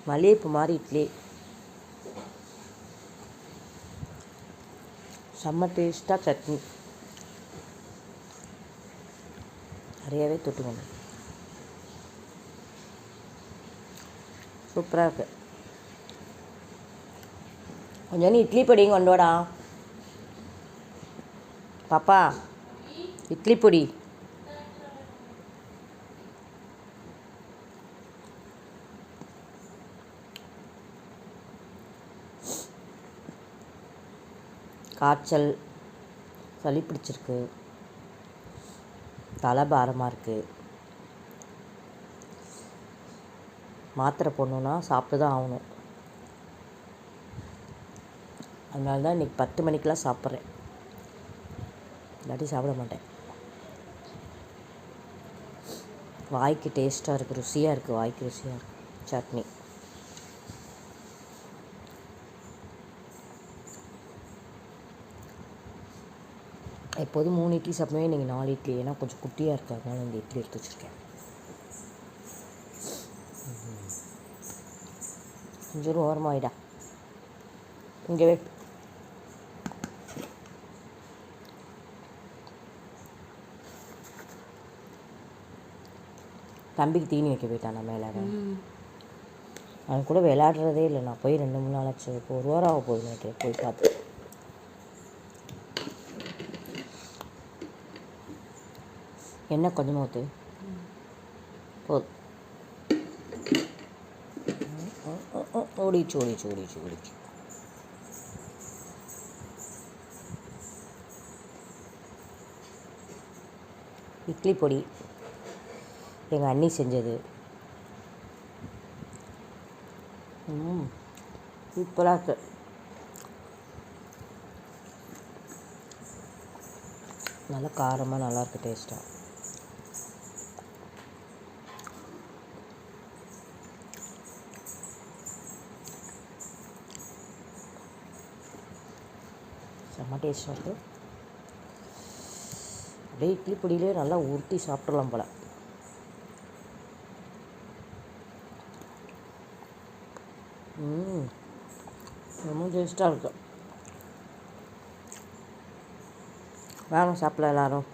மல்லிகைப்பூ மாதிரி இட்லி செம்ம டேஸ்ட்டாக சட்னி நிறையவே தொட்டுக்கணும். சூப்பராக இருக்குது. கொஞ்சம் இட்லி பொடியும் கொண்டு வாடா பாப்பா. இட்லி பொடி காய்ச்சல் சளி பிடிச்சிருக்கு, தலை பாரமாக இருக்குது, மாத்திரை போடணுன்னா சாப்பிட்டு தான் ஆகணும். அதனால தான் இன்றைக்கி 10 மணிக்கெலாம் சாப்பிட்றேன், இல்லாட்டி சாப்பிட மாட்டேன். வாய்க்கு டேஸ்ட்டாக இருக்குது, ருசியாக இருக்குது, வாய்க்கு ருசியாக இருக்குது சட்னி. எப்போதும் 3 இட்லி சாப்பிடுவேன், இன்றைக்கி 4 இட்லி. ஏன்னா கொஞ்சம் குட்டியாக இருக்குது, அதனால இந்த இட்லி எடுத்து வச்சுருக்கேன். கொஞ்சம் ஓரமாகிடா, இங்கே வே. தம்பிக்கு தீனி வைக்க போயிட்டான் மேலே. அவன் கூட விளையாடுறதே இல்லை. நான் போய் 2-3 நாள் ஆச்சு. இப்போ 1 வாரம் ஆக போகுது நினைக்கிறேன் போய் பார்த்து. என்ன கொஞ்சமாக ஊற்று போதும். ஓடிச்சு. இட்லி பொடி எங்கள் அண்ணி செஞ்சது. சூப்பராக இருக்கு. நல்லா காரமாக நல்லாயிருக்கு, டேஸ்ட்டாக. செம்ம டேஸ்ட்டாக இருக்குது. அப்படியே இட்லி பொடியிலே நல்லா உருட்டி சாப்பிட்றலாம் போல். ரொம்ப டேஸ்ட்டாக இருக்குது. வாங்க சாப்பிடலாம் எல்லோரும்.